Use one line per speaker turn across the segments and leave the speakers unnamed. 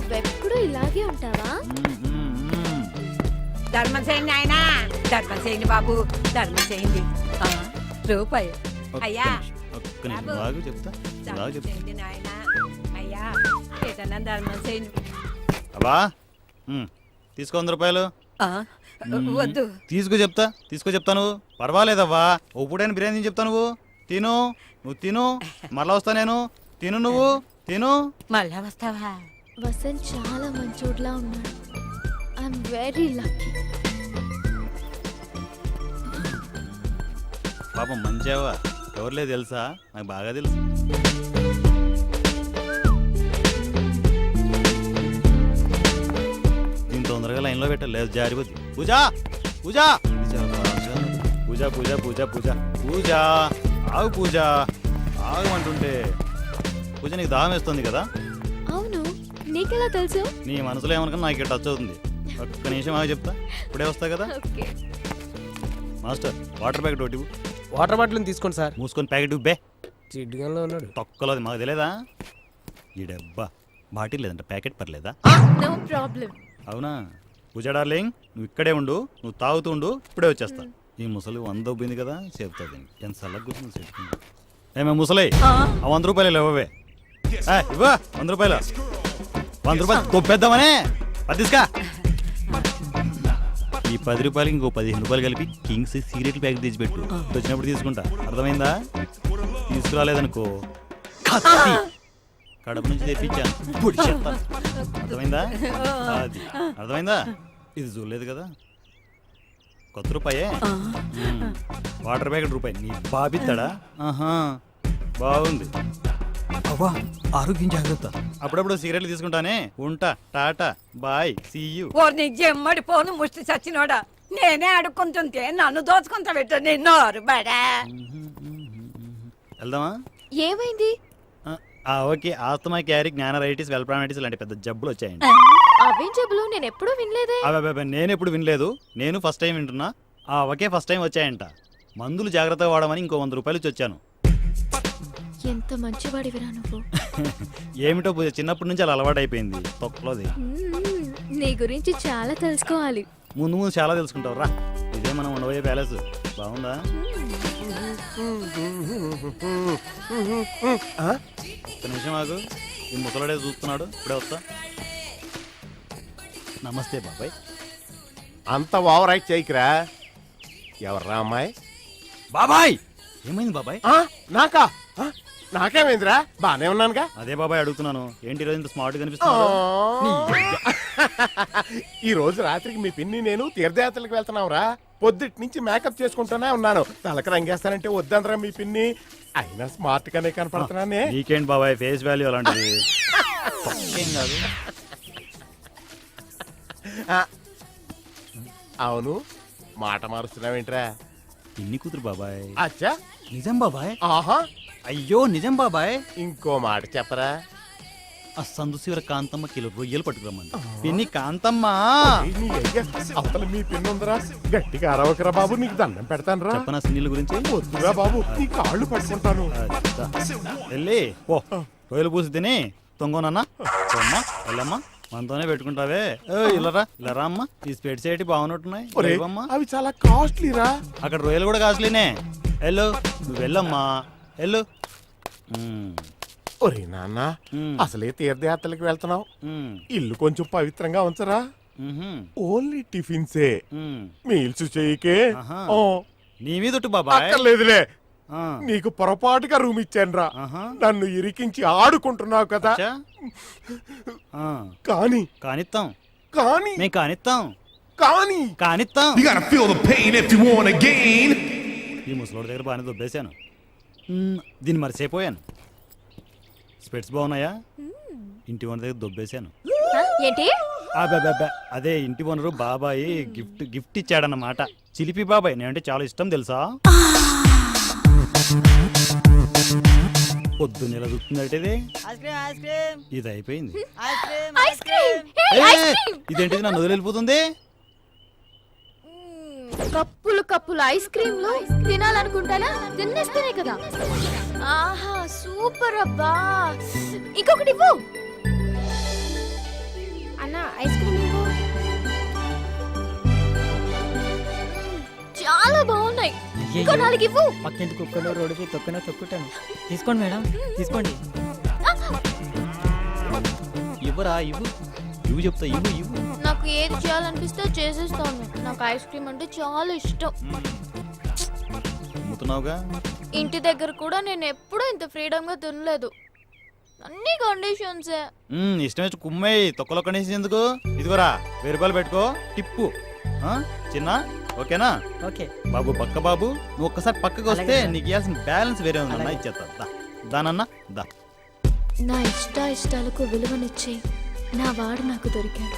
నువ్వెప్పుడు ఇలాగే ఉంటావా?
ధర్మం చేయండి ఆయన, ధర్మం చేయండి బాబు, ధర్మం చేయండి. రూపాయి అయ్యా, చేయండి నాయన, అయ్యా ఏదన్నా ధర్మం చేయండి.
అబ్బా తీసుకో 100 రూపాయలు.
వద్దు,
తీసుకో చెప్తాను. పర్వాలేదవ్వా, ఒప్పుడైన బిర్యానీ చెప్తా. నువ్వు తిను, మళ్ళా వస్తా నేను. తిను, నువ్వు తిను.
మళ్ళా వస్తావా?
వసంత్ చాలా మంచోడ్లా ఉన్నాడు. I'm very lucky.
పాపం మంచివా, ఎవరులే తెలుసా? నాకు బాగా తెలుసు. దీని తొందరగా లైన్లో పెట్టాలి, లేదు జారిపోద్ది. పూజ పూజ పూజ పూజ పూజ పూజ పూజ ఆగు, పూజ ఆగమంటుంటే. పూజ నీకు దాహం వేస్తుంది కదా?
అవును, నీకెలా తెలుసు?
నీ మనసులో ఏమనుకున్నా నాకు ఇక్కడ టచ్ అవుతుంది. ఒక్క నిమిషం ఆగి చెప్తా, ఇప్పుడే వస్తా కదా. మాస్టర్ వాటర్ ప్యాకెట్ ఒకటి.
వాటర్ బాటిల్ తీసుకోండి సార్.
మూసుకొని ప్యాకెట్ బే.
చిడ్డుగానే ఉన్నాడు.
తొక్కలోది మాకు తెలియదా? ఈ డబ్బా బాటిల్ లేదంట, ప్యాకెట్ పర్లేదా?
No problem.
అవునా? పూజ డార్లింగ్, నువ్వు ఇక్కడే ఉండు, నువ్వు తాగుతూ ఉండు, ఇప్పుడే వచ్చేస్తా. ఈ ముసలి 100 పోయింది కదా, చెప్తాది. ఎంత సల్లగా కూర్చుంది చెప్పుకుంది. ఏమే ముసలి, ఆ 100 రూపాయలు ఇవ్వవే. ఇవ్వ 100 రూపాయలు. 100 రూపాయలు కొప్పేద్దామనే పదిస్కా. ఈ 10 రూపాయలకి ఇంకో 15 రూపాయలు కలిపి కింగ్స్ సిగరెట్ ప్యాకెట్ తెచ్చిపెట్టు, వచ్చినప్పుడు తీసుకుంటా. అర్థమైందా? తీసుకురాలేదనుకో కడప నుంచి తెప్పించాను, పొడి చెప్తాను. అర్థమైందా? అది అర్థమైందా? ఇది చూడలేదు కదా, కొత్త రూపాయే. వాటర్ ప్యాకెట్ రూపాయి. నీ బాబిస్తాడా? ఆహా బాగుంది. అవ్వా ఆరోగ్యం జాగ్రత్త. అప్పుడప్పుడు సిగరెట్లు తీసుకుంటానే. ఉంటా, టాటా బాయ్, సీ యూ.
ఓ నీ జమ్మడి పోను ముష్టి చచ్చినోడా, నేనే అడుక్కుంటుంటే నన్ను దోచుకుంటా పెట్టు నిన్నోరు బడా.
వెళ్దామా?
ఏమైంది?
ఓకే, ఆస్తమా, క్యారీ, జ్ఞానరైటిస్, వెల్ప్రానైటిస్ లాంటి పెద్ద జబ్బులు వచ్చాయండి.
అవేం జబ్బులు? నేను ఎప్పుడూ వినలేదే.
నేను ఎప్పుడు వినలేదు, నేను ఫస్ట్ టైం వింటున్నా. ఒకే ఫస్ట్ టైం వచ్చాయంట. మందులు జాగ్రత్తగా వాడమని ఇంకో 100 రూపాయలు ఇచ్చి వచ్చాను.
ఎంత మంచివాడివిరా నువ్వు.
ఏమిటో పూజ, చిన్నప్పటి నుంచి అలా అలవాటు అయిపోయింది. తొక్కలోది.
నీ గురించి చాలా తెలుసుకోవాలి.
ముందు చాలా తెలుసుకుంటావు రా. ఇదే మనం ఉండబోయే ప్యాలెస్. బాగుందా? ఒక్క నిమిషం ఆగు, ఈ ముసలాడే చూస్తున్నాడు, ఇప్పుడే వస్తా. నమస్తే బాబాయ్.
అంత ఓవర్ యాక్ట్ చేయకురా. ఎవర్రా అమ్మాయి?
బాబాయ్ ఏమైంది బాబాయ్?
నాకా? నాకేమైందిరా? బానే ఉన్నానుగా.
అదే బాబాయ్ అడుగుతున్నాను, ఏంటి ఈరోజు ఇంత స్మార్ట్ కనిపిస్తున్నావు?
ఈ రోజు రాత్రికి మీ పిన్ని నేను తీర్థయాత్రలకు వెళ్తున్నావురా. పొద్దుటి నుంచి మేకప్ చేసుకుంటూనే ఉన్నాను. తలకి రంగేస్తానంటే వద్దందరా మీ పిన్ని. అయినా స్మార్ట్ గానే కనపడుతున్నానే.
వీకెండ్ బాబాయ్, ఫేస్ వాల్యూ అలాంటిది.
అవును, మాట మారుస్తున్నావేంట్రా?
పిన్ని కూతురు బాబాయ్.
అచ్చా,
నిజం బాబాయ్.
ఆహా,
అయ్యో నిజం బాబాయ్.
ఇంకో మాట చెప్పరా?
ఆ సందు శివర కాంతమ్మ కిలో రొయ్యలు పట్టుకురమ్మంది. పిన్ని కాంతమ్మ.
అవతల మీ పిన్ని ఉందరా, గట్టిగా అరవకరా బాబు, నీకు దండం పెడతాను రా.
చెప్పనా సిన్నీల గురించి?
వద్దురా బాబు, నీ కాళ్ళు పట్టుకుంటాను.
వెళ్ళి ఓ రొయ్యలు పూసి తిని తొంగోనన్నా వెళ్ళమ్మా, మనతోనే పెట్టుకుంటావే. ఇల్లరా ఇల్లరా అమ్మా, ఈ స్పెట్స్ ఏంటి బాగున్నట్టున్నాయి.
అవి చాలా కాస్ట్లీరా.
అక్కడ రొయ్యలు కూడా కాస్ట్లీనే. వెళ్ళు, నువ్వు వెళ్ళమ్మా, వెళ్ళు.
ఒరే నాన్న, అసలే తీర్థయాత్రలకు వెళ్తున్నావు, ఇల్లు కొంచెం పవిత్రంగా ఉంచరా. Only టిఫిన్సే, meals చేయకే.
నీ మీద బాబాయ్.
లేదులే, నీకు పొరపాటుగా రూమ్ ఇచ్చానురా. నన్ను ఇరికించి ఆడుకుంటున్నావు కదా. కానీ
కానిత్తాం,
కానీ
మేము కానిత్తాం,
కానీ
కానిత్తాం. ఈ ముసలోడి దగ్గర బాగానే దొబ్బేశాను, దీన్ని మర్చిపోయాను. స్పెట్స్ బాగున్నాయా? ఇంటి ఓనర్ దగ్గర దొబ్బేశాను.
ఏంటి?
అదే ఇంటి ఓనరు బాబాయ్ గిఫ్ట్ ఇచ్చాడన్నమాట. చిలిపి బాబాయ్, నేనంటే చాలా ఇష్టం తెలుసా. పొద్దున్న ఎలా చూస్తుందంటే ఇది అయిపోయింది. ఇదేంటిది నన్ను వదిలిపోతుంది.
కప్పులు కప్పులు ఐస్ క్రీమ్లు తినాలనుకుంటానా? తినేస్తేనే కదా. ఆహా సూపర్ అబ్బా, ఇంకొకటి ఇవ్వు. ఐస్ క్రీమ్ ఇవ్వు. చాలా బాగున్నాయి. ఇంకో 4 ఇవ్వు.
పక్కింటి కుక్కలో రోడ్డుకి తొక్కినా తొక్కుతాను. తీసుకోండి మేడం, తీసుకోండి.
ఇవ్వరా ఇవ్వు ఇవ్వు చెప్తా ఇవ్వు ఇవ్వు.
నాకు ఏది చేయాలనిపిస్తే చేసేస్తాను. నాకు ఐస్ క్రీమ్ అంటే చాలా ఇష్టం.
అమ్ముతున్నావుగా.
ఇంటి దగ్గర కూడా నేను ఎప్పుడూ ఇంత ఫ్రీడమ్ గా తినలేదు. అన్ని కండిషన్సే.
ఇష్టం వచ్చి కుమ్మేయి తొక్కలో కనేసి ఎందుకు. ఇదిగోరా 1000 రూపాయలు పెట్టుకో టిప్పు. చిన్న ఓకేనా.
ఓకే
బాబు పక్క బాబు, నువ్వు ఒక్కసారి పక్కకి వస్తే
అలాగే సార్.
నీకు ఇవ్వాల్సిన బ్యాలెన్స్ వేరే ఉందన్నా.
అలాగే.
ఇచ్చేస్తా దానన్నా దా.
నా ఇష్టాలకు విలువనిచ్చే నా వాడు నాకు దొరికాడు.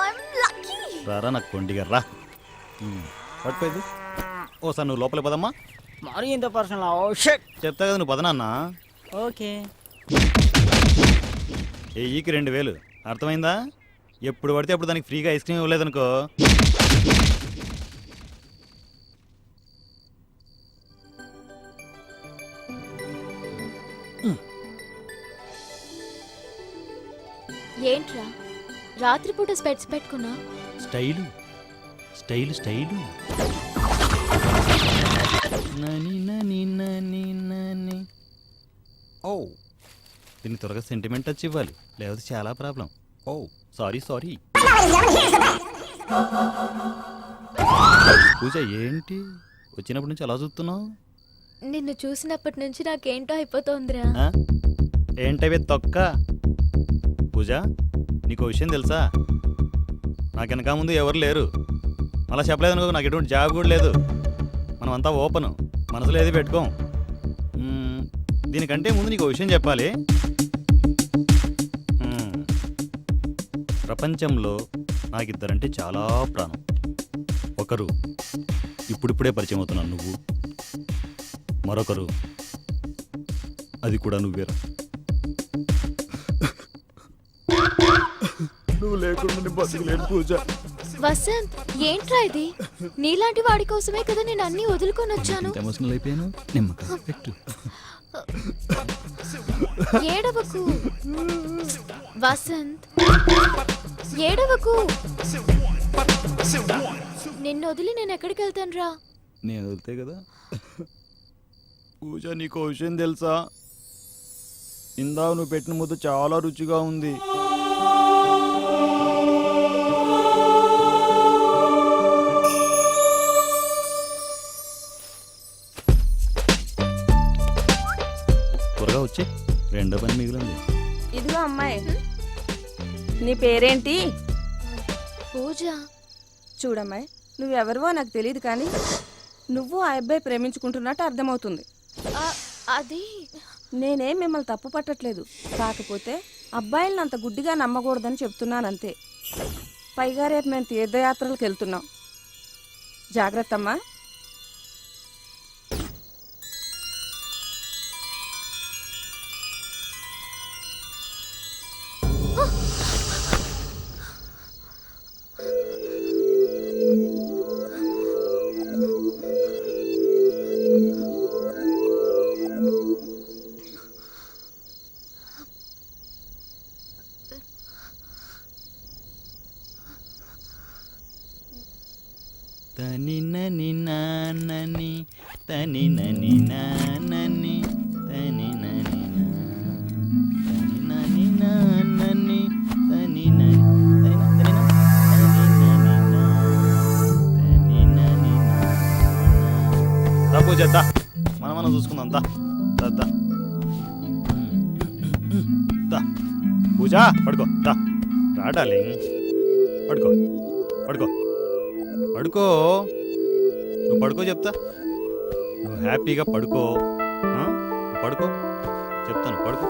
I'm lucky.
రారా నాకు కొండిగా రా. పట్టుకోదు ఓసారి నువ్వు లోపలికి పదమ్మా.
మరి ఇంత పర్సనల్. ఓ షట్.
చెప్తా కదా నువ్వు పదనన్నా.
ఓకే
ఈకి 2000 అర్థమైందా. ఎప్పుడు పడితే అప్పుడు దానికి ఫ్రీగా ఐస్ క్రీమ్ ఇవ్వలేదనుకో.
ఏంట్రా రాత్రిపూట స్పెట్స్ పెట్టుకున్నా?
Style style style. నని నని నని నని. ఓ దీన్ని త్వరగా సెంటిమెంట్ టచ్ ఇవ్వాలి, లేకపోతే చాలా ప్రాబ్లం. ఓ సారీ సారీ. పూజ ఏంటి వచ్చినప్పటి నుంచి అలా చూస్తున్నావు?
నిన్ను చూసినప్పటి నుంచి నాకేంటో అయిపోతోందిరా.
ఏంటవే తొక్క. పూజ నీకు విషయం తెలుసా? నాకు వెనక ముందు ఎవరు లేరు. అలా చెప్పలేదు అనుకో, నాకు ఎటువంటి జాబ్ కూడా లేదు. మనం అంతా ఓపెన్, మనసులో ఏది పెట్టుకోం. దీనికంటే ముందు నీకు విషయం చెప్పాలి. ప్రపంచంలో నాకిద్దరంటే చాలా ప్రాణం. ఒకరు ఇప్పుడిప్పుడే పరిచయం అవుతున్నాను నువ్వు, మరొకరు అది కూడా నువ్వేరా. నువ్వు లేకుండా బతుకులేను పూజ.
వసంత్ ఏంట్రా ఇది? నీలాంటి వాడి కోసమే కదా నేను అన్ని వదులుకొని వచ్చాను.
ఎమోషనల్ అయిపోయాను. నిమ్మకాయ పెట్టు.
ఏడవకు వసంత్, ఏడవకు. నిన్ను వదిలి నేను ఎక్కడికి వెళ్తాను రా?
నేను వదిలితే కదా. పూజ నీకు విషయం తెలుసా? ఇందాక నువ్వు పెట్టిన ముద్ద చాలా రుచిగా ఉంది. త్వరగా వచ్చి రెండో పని మిగిలింది.
ఇదిగో అమ్మాయి, నీ పేరేంటి?
పూజ.
చూడమ్మాయి, నువ్వెవరివో నాకు తెలియదు, కానీ నువ్వు ఆ అబ్బాయి ప్రేమించుకుంటున్నట్టు అర్థమవుతుంది.
అది
నేనేం మిమ్మల్ని తప్పు పట్టట్లేదు, కాకపోతే అబ్బాయిలను అంత గుడ్డిగా నమ్మకూడదని చెప్తున్నానంతే. పైగా రేపు మేము తీర్థయాత్రలకు వెళ్తున్నాం, జాగ్రత్త అమ్మా.
తని నని నానని తని నని నానని తని నని నని నానని తని నని దా పూజ దా, మనం చూసుకుందాం. దా దా దా పూజ పడుకో. దా రాడాలి. పడుకో పడుకో పడుకో. నువ్వు పడుకో చెప్తా. నువ్వు హ్యాపీగా పడుకో. పడుకో చెప్తాను, పడుకో.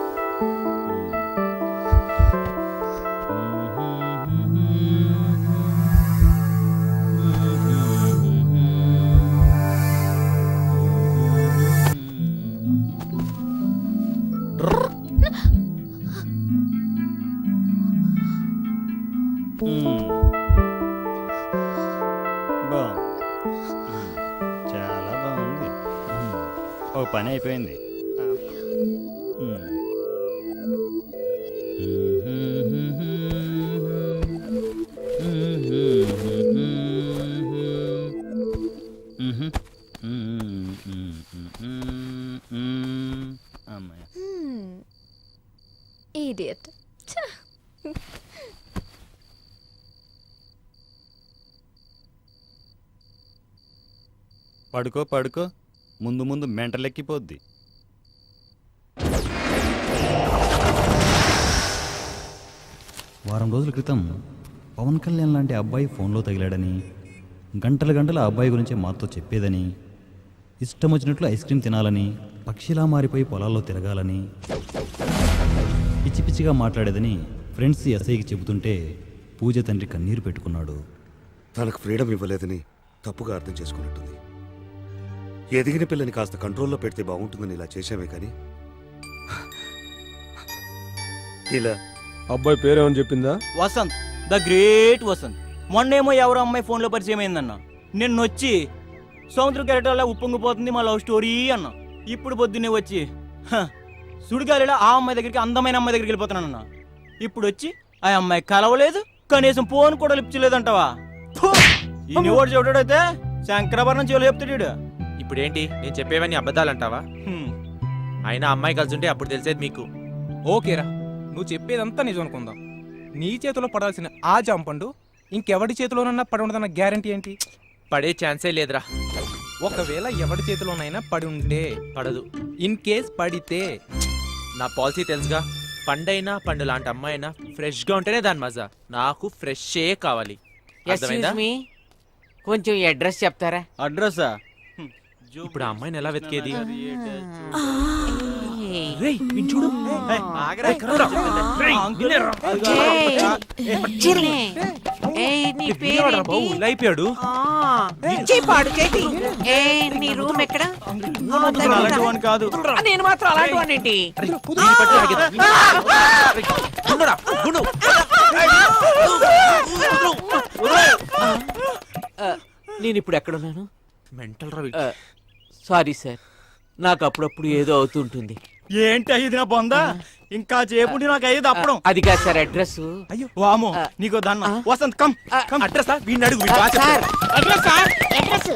చాలా బాగుంది. ఓ పని అయిపోయింది.
ఈడియట్.
పడుకో పడుకో, ముందు ముందు మెంటలెక్కిపోద్ది. వారం రోజుల క్రితం పవన్ కళ్యాణ్ లాంటి అబ్బాయి ఫోన్లో తగిలాడని, గంటల గంటల ఆ అబ్బాయి గురించి మాతో చెప్పేదని, ఇష్టం వచ్చినట్లు ఐస్ క్రీమ్ తినాలని, పక్షిలా మారిపోయి పొలాల్లో తిరగాలని, పిచ్చి పిచ్చిగా మాట్లాడేదని ఫ్రెండ్స్ ఎస్ఐకి చెబుతుంటే పూజ తండ్రి కన్నీరు పెట్టుకున్నాడు.
తనకు ఫ్రీడమ్ ఇవ్వలేదని తప్పుగా అర్థం చేసుకున్నట్టుంది. ఎదిగిన పిల్లని కాస్త కంట్రోల్లో పెడితే బాగుంటుందని ఇలా చేశామే కానీ ఇలా
అబ్బాయి పేరేమని చెప్పిందా?
Vasant, the great Vasant. మొన్నేమో ఎవరో అమ్మాయి ఫోన్లో పరిచయం అయిందన్న. నిన్న వచ్చి సముద్ర కెరటాల ఉప్పొంగిపోతుంది మా లవ్ స్టోరీ అన్న. ఇప్పుడు పొద్దున్నే వచ్చి సుడిగాలిలో ఆ అమ్మాయి దగ్గరికి, అందమైన అమ్మాయి దగ్గరికి వెళ్ళిపోతున్నానన్న. ఇప్పుడు వచ్చి ఆ అమ్మాయి కలవలేదు, కనీసం ఫోన్ కూడా లిఫ్ట్ చేయలేదంటావా? ఈ ఓడి చూడడైతే శంకరాభరణం చెవులు చెప్తాడు.
ఇప్పుడేంటి నేను చెప్పేవన్నీ అబద్ధాలంటావా? అయినా అమ్మాయి కలిసి అప్పుడు తెలిసేది మీకు.
ఓకేరా, నువ్వు చెప్పేదంతా నిజం అనుకుందాం. నీ చేతిలో పడాల్సిన ఆ జాంపండు ఇంకెవడి చేతిలోనన్నా పడి ఉండదన్న గ్యారంటీ ఏంటి?
పడే ఛాన్సే లేదురా.
ఒకవేళ ఎవడి చేతిలోనైనా పడి ఉంటే
పడదు.
ఇన్ కేస్ పడితే
నా పాలసీ తెలుసుగా. పండైనా పండు లాంటి అమ్మాయినా ఫ్రెష్గా ఉంటేనే దాని మజా. నాకు ఫ్రెషే కావాలి. అర్థమైందా?
కొంచెం అడ్రస్ చెప్తారా?
అడ్రస్సా?
ఇప్పుడు ఆ అమ్మాయిని ఎలా వెతికేది?
చూడు,
అయిపోయాడు.
నీ రూమ్ ఎక్కడ?
కాదు,
నేను మాత్రం అలాంటి వాడిని. నేను ఇప్పుడు ఎక్కడున్నాను?
మెంటల్ రవి.
సారీ సార్, నాకు అప్పుడప్పుడు ఏదో అవుతుంటుంది.
ఏంటి అయ్యింది నా బొందా? ఇంకా చేపుండి నాకు అయ్యేది అప్పుడు.
అది కాదు సార్ అడ్రస్.
అయ్యో వామో, నీకో దన్న. Vasant come come.
అడ్రస్ వీడిని అడుగు, వీడు బాగా
సార్
చెప్తాడు.
Address sir address.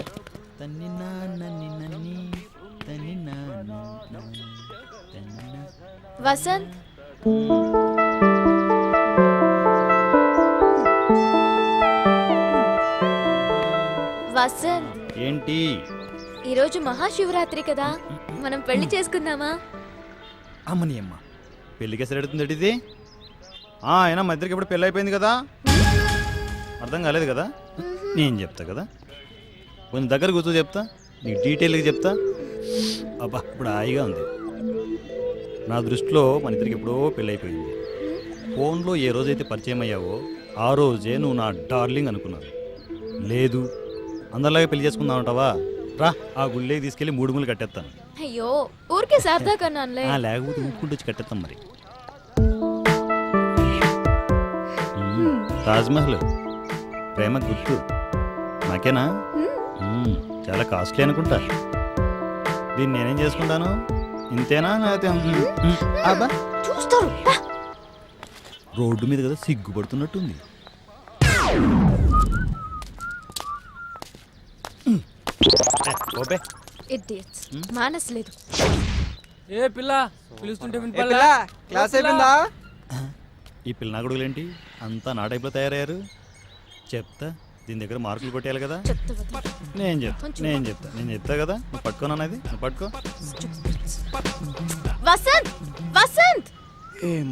Vasant, Vasant,
ఏంటి?
ఈరోజు మహాశివరాత్రి కదా, మనం పెళ్లి చేసుకుందామా?
అమ్మని అమ్మ, పెళ్ళికి ఎసరెడుతుంది ఇది. అయినా మా ఇద్దరికి ఇప్పుడు పెళ్ళి అయిపోయింది కదా, అర్థం కాలేదు కదా? నేను చెప్తా కదా, కొంచెం దగ్గర కూర్చో చెప్తా, నీకు డీటెయిల్గా చెప్తా. అబ్బా ఇప్పుడు హాయిగా ఉంది. నా దృష్టిలో మన ఇద్దరికి ఎప్పుడో పెళ్ళి అయిపోయింది. ఫోన్లో ఏ రోజైతే పరిచయం అయ్యావో ఆ రోజే నువ్వు నా డార్లింగ్ అనుకున్నాను. లేదు, అందరిలాగే పెళ్లి చేసుకుందాం అంటావా? రా, ఆ గుళ్ళేకి తీసుకెళ్ళి 3 ముళ్ళు కట్టేస్తాను.
అయ్యో, ఊరికే సరదా కన్నానులే.
లేకపోతే ఊపుకుంటూ వచ్చి కట్టేస్తాం మరి. తాజ్మహల్ ప్రేమ గుర్తు నాకేనా? చాలా కాస్ట్లీ అనుకుంటా. దీన్ని నేనేం చేసుకుంటాను? ఇంతేనా? అబ్బా,
చూస్తారు.
రోడ్డు మీద కదా సిగ్గుపడుతున్నట్టుంది. ఓపే
ఇడియట్స్, మానస్ లేదు.
ఏ పిల్ల పిలుస్తుంటే
క్లాస్ అయిపోయిందా?
ఈ పిల్ల కొడుకులేంటి అంతా నా టైప్లో తయారయ్యారు? చెప్తా, దీని దగ్గర మార్కులు కొట్టేయాలి కదా. నేను చెప్తా కదా. నువ్వు పట్టుకోనన్నది, నువ్వు పట్టుకో.
వసంత్, వసంత్,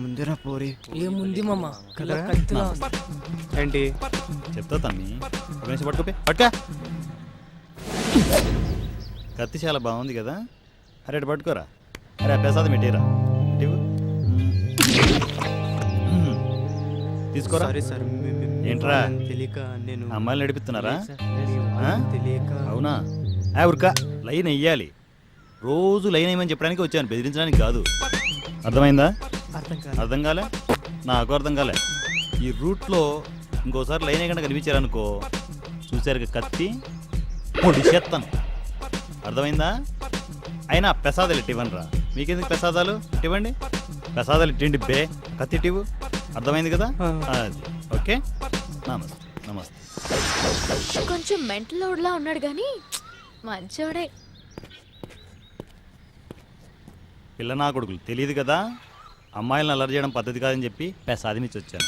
ముందురా పోరి.
ఏముంది మామ?
ఏంటి
చెప్తా తమ్మి, ఒక నిమిషం పట్టుకోపే. పట్టుకా. కత్తి చాలా బాగుంది కదా. అరే అటు పట్టుకోరా. అరే ప్రసాదం పెట్టేరా. తీసుకోరా. ఏంట్రా అమ్మాయిలు నడిపిస్తున్నారా? అవునా? ఉరక లైన్ వెయ్యాలి. రోజు లైన్ వేయమని చెప్పడానికి వచ్చాను, బెదిరించడానికి కాదు. అర్థమైందా? అర్థం కాలే? నాకు అర్థం కాలే. ఈ రూట్లో ఇంకోసారి లైన్ వేయకుండా కనిపించారనుకో, చూసారు కత్తి పొడి చేస్తాను. అర్థమైందా? అయినా ప్రసాదాలు ఇవ్వండి రా. మీకెందుకు ప్రసాదాలు? ఇవ్వండి, ప్రసాదాలు ఇట్టండి బే. కత్తి ఇవ్వు. అర్థమైంది కదా? అది ఓకే. నమస్తే. నమస్తే.
కొంచెం మెంటల్ లోడ్లా ఉన్నాడు కానీ మంచోడే.
పిల్ల నా కొడుకులు తెలియదు కదా, అమ్మాయిలను అల్లరి చేయడం పద్ధతి కాదని చెప్పి సాధించి వచ్చాను.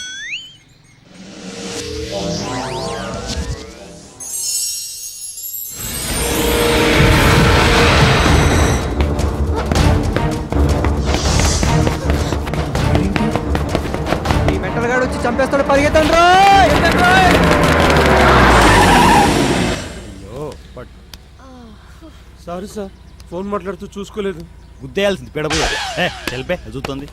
ఈ మెంటల్ గాడు వచ్చి చంపేస్తాడు, పరిగెత్తండి.
అయ్యో బట్
సారీ సార్, ఫోన్ మాట్లాడుతూ చూసుకోలేదు.
గుద్దేయాల్సింది పెడబోయా. తెలిపే చూస్తుంది.